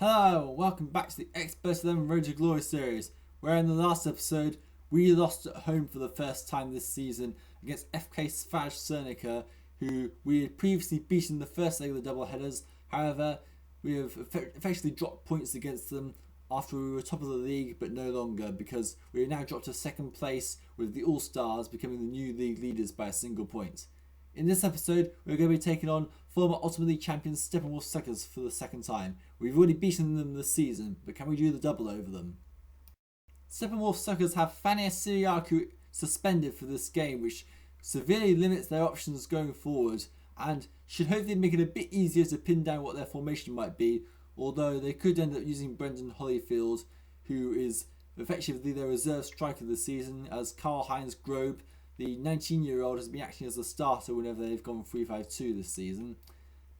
Hello, welcome back to the Xpert 11 Road to Glory series, where in the last episode we lost at home for the first time this season against FK Svaj Cernica, who we had previously beaten the first leg of the double headers. However, we have effectively dropped points against them after we were top of the league, but no longer, because we have now dropped to second place with the All-Stars becoming the new league leaders by a single point. In this episode, we're going to be taking on former Ultimate League champions Steppenwolf Suckers for the second time. We've already beaten them this season, but can we do the double over them? Steppenwolf Suckers have Fania Siriaku suspended for this game, which severely limits their options going forward and should hopefully make it a bit easier to pin down what their formation might be, although they could end up using Brendan Holyfield, who is effectively their reserve striker this season, as Karl-Heinz Grobe, the 19-year-old, has been acting as a starter whenever they've gone 3-5-2 this season.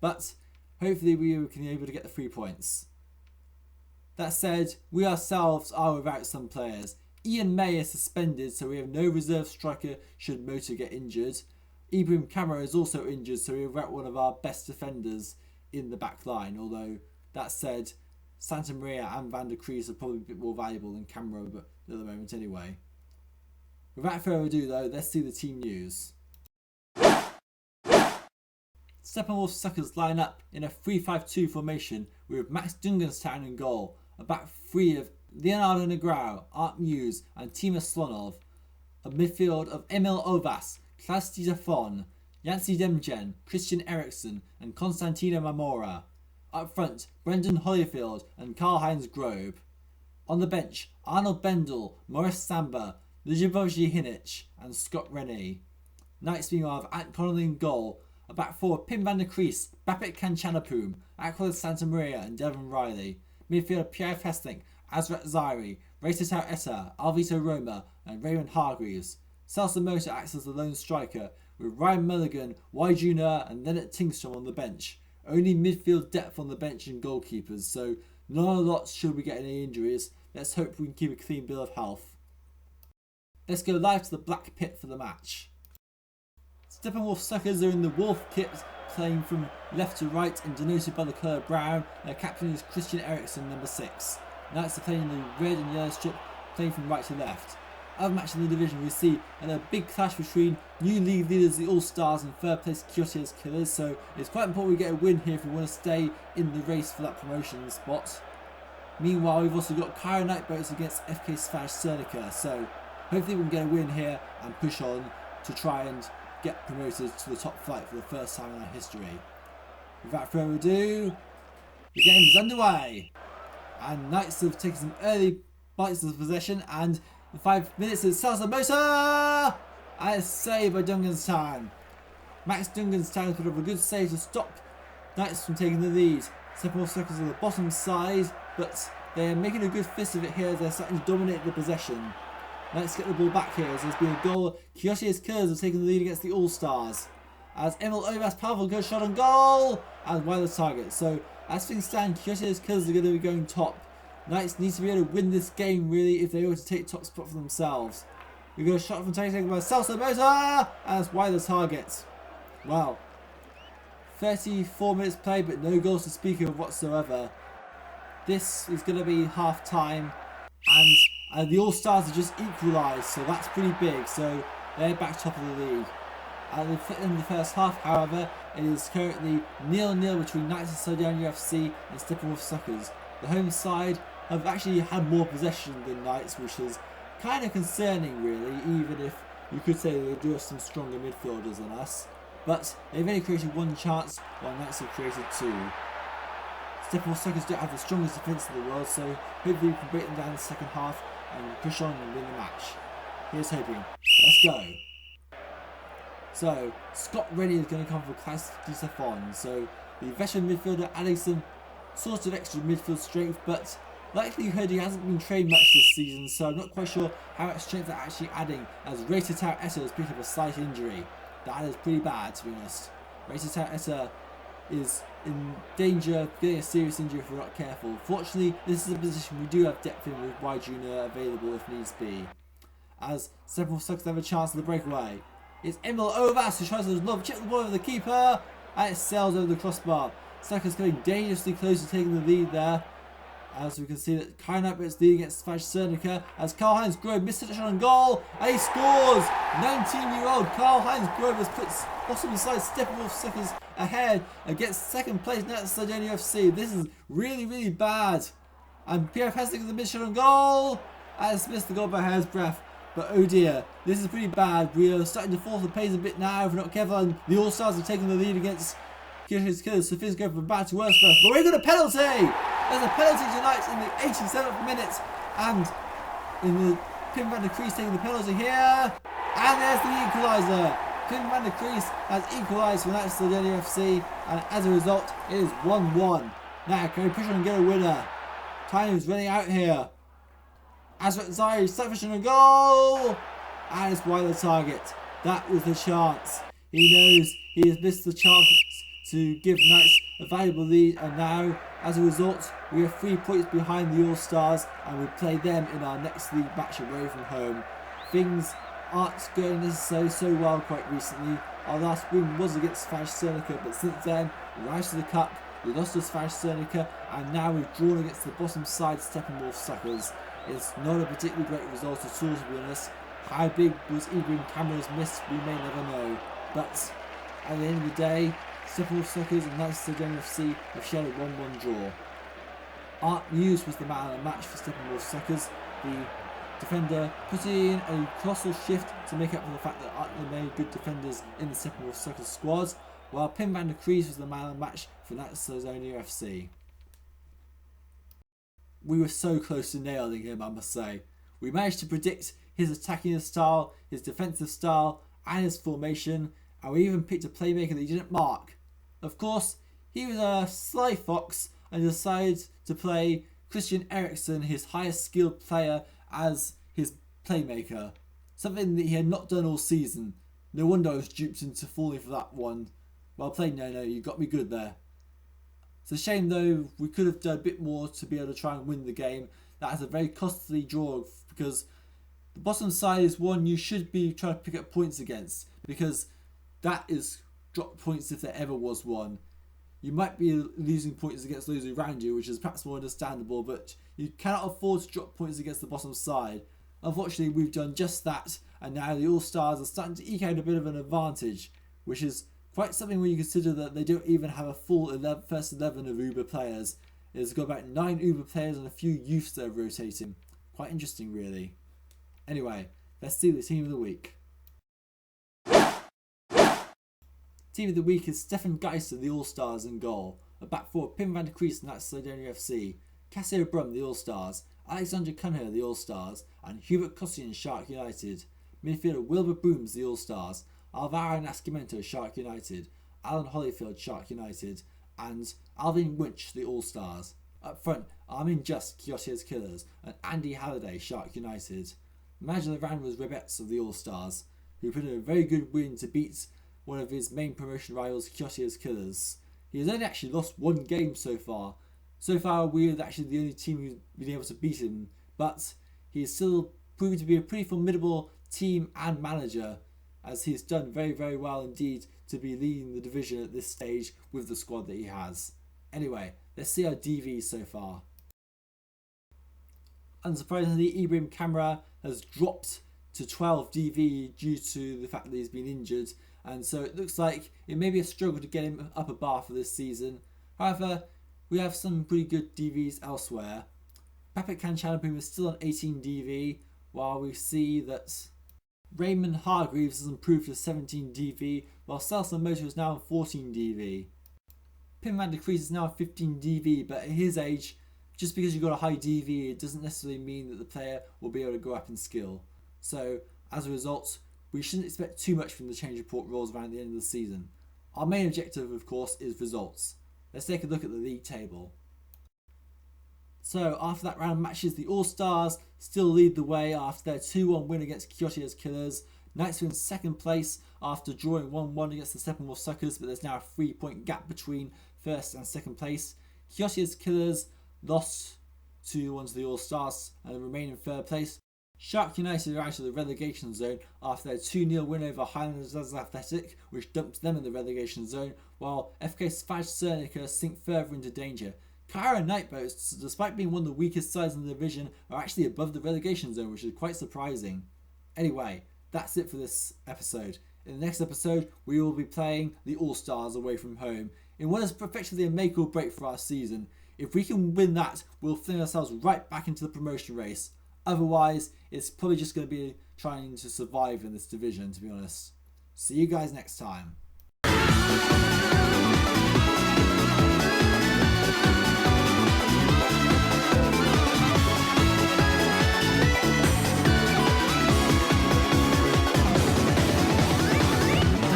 But hopefully we can be able to get the 3 points. That said, we ourselves are without some players. Ian May is suspended, so we have no reserve striker should Motor get injured. Ibrahim Kamara is also injured, so we're without one of our best defenders in the back line. Although, that said, Santa Maria and Van der Kruis are probably a bit more valuable than Kamara at the moment anyway. Without further ado though, let's see the team news. Steppenwolf Suckers line up in a 3-5-2 formation with Max Dungenstown in goal, a back three of Leonardo Negrão, Art Muse and Tima Slonov, a midfield of Emil Ovas, Klaus Dieter, Yancy Demjen, Christian Eriksen and Konstantina Mamora. Up front, Brendan Holyfield and Karl-Heinz Grobe. On the bench, Arnold Bendel, Morris Samba, Ljuboje Hinic and Scott Rennie. Knights meanwhile have Ant Connolly in goal, a back four of Pim van der Kruis, Babik Kanchanapum, Aquila Santa Maria and Devin Reilly. Midfield Pierre Festink, Azrat Zairi, Reitotau Etta, Alvito Roma and Raymond Hargreaves. Celso Motor acts as the lone striker, with Ryan Mulligan, Y Junior and Lennart Tingstrom on the bench. Only midfield depth on the bench and goalkeepers, so not a lot should we get any injuries. Let's hope we can keep a clean bill of health. Let's go live to the Black Pit for the match. Steppenwolf Suckers are in the Wolf kit, playing from left to right and denoted by the colour brown. Their captain is Christian Eriksen, number 6. Knights are playing in the red and yellow strip, playing from right to left. Other match in the division we see a big clash between new league leaders the All-Stars and third place Kyotiez Killerz, so it's quite important we get a win here if we want to stay in the race for that promotion spot. Meanwhile, we've also got Cairo Nightboats against FK Svaj Cernica, so hopefully we can get a win here and push on to try and get promoted to the top flight for the first time in our history. Without further ado, the game is underway. And Knights have taken some early bites of possession, and in 5 minutes it sells the motor! And it's saved by Dungenstown. Max Dungenstown put up a good save to stop Knights from taking the lead. Steppenwolf Suckers on the bottom side, but they are making a good fist of it here as they're starting to dominate the possession. Let's get the ball back here as there's been a goal. Kyotiez Killerz have taken the lead against the All-Stars. As Emil Ovas, powerful good shot on goal! And wide the target. So as things stand, Kyotiez Killerz are going to be going top. Knights need to be able to win this game really if they were to take top spot for themselves. We've got a shot from taken by Celso Motor! And it's wide the target. Wow. 34 minutes played but no goals to speak of whatsoever. This is going to be half time and the All-Stars have just equalised, so that's pretty big, so they're back top of the league. In the first half, however, it is currently 0-0 between Knights of Sardinia FC and Steppenwolf Suckers. The home side have actually had more possession than Knights, which is kind of concerning really, even if you could say they do have some stronger midfielders than us. But they've only created 1 chance, while Knights have created 2. Steppenwolf Suckers don't have the strongest defence in the world, so hopefully we can break them down in the second half and push on and win the match. Here's hoping. Let's go. So, Scott Rennie is going to come for Klaus Dieter. So, the veteran midfielder adding some sort of extra midfield strength, but likelihood he hasn't been trained much this season, so I'm not quite sure how much strength they're actually adding, as Reitotau Etta has picked up a slight injury. That is pretty bad, to be honest. Reitotau Etta is in danger of getting a serious injury if we're not careful. Fortunately, this is a position we do have depth in with Y Junior available if needs be. As Steppenwolf Suckers have a chance of the breakaway. It's Emil Ovas who tries to chip the ball over the keeper, and it sails over the crossbar. Suckers coming dangerously close to taking the lead there. As we can see that Kynap is leading against Svash Cernica as Karl-Heinz Grove missed a shot on goal and he scores! 19-year-old Karl-Heinz Grove has put bottom side Steppenwolf Suckers ahead against second place now at Sardinia FC. This is really, really bad. And Pierre Pesnik with a missed shot on goal and it's missed the goal by a hair's breadth. But oh dear, this is pretty bad. We are starting to fall off the pace a bit now if we're not careful, and the All-Stars have taken the lead against Kyotiez Killerz, so things go from bad to worse for us. But we've got a penalty! There's a penalty tonight in the 87th minute, and in the Pim van der Kruis taking the penalty here, and there's the equaliser. Pim van der Kruis has equalised for United Sardinia FC, and as a result, it is 1-1. Now, can we push on and get a winner? Time is running out here. Azrat Zai selfish on a goal, and it's wide of the target. That was the chance. He knows he has missed the chance to give Knights a valuable lead, and now as a result we are 3 points behind the All-Stars and we play them in our next league match away from home. Things aren't going necessarily so well quite recently. Our last win was against Svash Cernica, but since then we rise to the cup, we lost to Svash Cernica, and now we've drawn against the bottom side Steppenwolf Suckers. It's not a particularly great result at all, to be honest. How big was Ibrahim Kamara's miss, we may never know, but at the end of the day, Steppenwolf Suckers and Knights of Sardinia FC have shared a 1-1 draw. Art Muse was the man of the match for Steppenwolf Suckers. The defender put in a colossal shift to make up for the fact that Art had many good defenders in the Steppenwolf Suckers squad, while Pim van der Kruis was the man of the match for Knights of Sardinia FC. We were so close to nailing him, I must say. We managed to predict his attacking style, his defensive style, and his formation, and we even picked a playmaker that he didn't mark. Of course, he was a sly fox and decided to play Christian Eriksen, his highest skilled player, as his playmaker. Something that he had not done all season. No wonder I was duped into falling for that one. Well played, no, you got me good there. It's a shame though, we could have done a bit more to be able to try and win the game. That is a very costly draw because the bottom side is one you should be trying to pick up points against, because that is drop points if there ever was one. You might be losing points against those around you, which is perhaps more understandable, but you cannot afford to drop points against the bottom side. Unfortunately, we've done just that, and now the All-Stars are starting to eke out a bit of an advantage, which is quite something when you consider that they don't even have a full first 11 of Uber players. It's got about 9 Uber players and a few youths that are rotating. Quite interesting, really. Anyway, let's see the team of the week. Team of the week is Stefan Geister, the All-Stars, in goal. A back four, Pim van der Kruis, and that's Sardinia FC. Cassio Brum, the All-Stars. Alexander Cunha, the All-Stars. And Hubert Kossian, Shark United. Midfielder Wilbur Booms, the All-Stars. Alvaro Nascimento, Shark United. Alan Holyfield, Shark United. And Alvin Winch, the All-Stars. Up front, Armin Just, Kyotiez Killerz. And Andy Halliday, Shark United. Manager of the round was Rebets of the All-Stars, who put in a very good win to beat one of his main promotion rivals, Kyotiez Killerz. He has only actually lost one game so far. So far, we are actually the only team who's been able to beat him, but he is still proving to be a pretty formidable team and manager, as he's done very, very well indeed to be leading the division at this stage with the squad that he has. Anyway, let's see our DVs so far. Unsurprisingly, Ibrahim Kamara has dropped to 12 DV due to the fact that he's been injured, and so it looks like it may be a struggle to get him up a bar for this season. However, we have some pretty good DVs elsewhere. Papit Kanchanapum is still on 18 DV, while we see that Raymond Hargreaves has improved to 17 DV, while Selson Motor is now on 14 DV. Pim van der Kruis is now on 15 DV, but at his age, just because you've got a high DV, it doesn't necessarily mean that the player will be able to go up in skill. So, as a result, we shouldn't expect too much from the change report rolls around the end of the season. Our main objective, of course, is results. Let's take a look at the league table. So, after that round of matches, the All-Stars still lead the way after their 2-1 win against Kyotiez Killerz. Knights are in second place after drawing 1-1 against the Steppenwolf Suckers, but there's now a 3-point gap between first and second place. Kyotiez Killerz lost 2-1 to the All-Stars and remain in third place. Shark United are out of the relegation zone after their 2-0 win over Highlanders Athletic, which dumped them in the relegation zone, while FK Svash Cernica sink further into danger. Kyra Nightboats, despite being one of the weakest sides in the division, are actually above the relegation zone, which is quite surprising. Anyway, that's it for this episode. In the next episode, we will be playing the All-Stars away from home in what is effectively a make or break for our season. If we can win that, we'll fling ourselves right back into the promotion race. Otherwise, it's probably just going to be trying to survive in this division, to be honest. See you guys next time.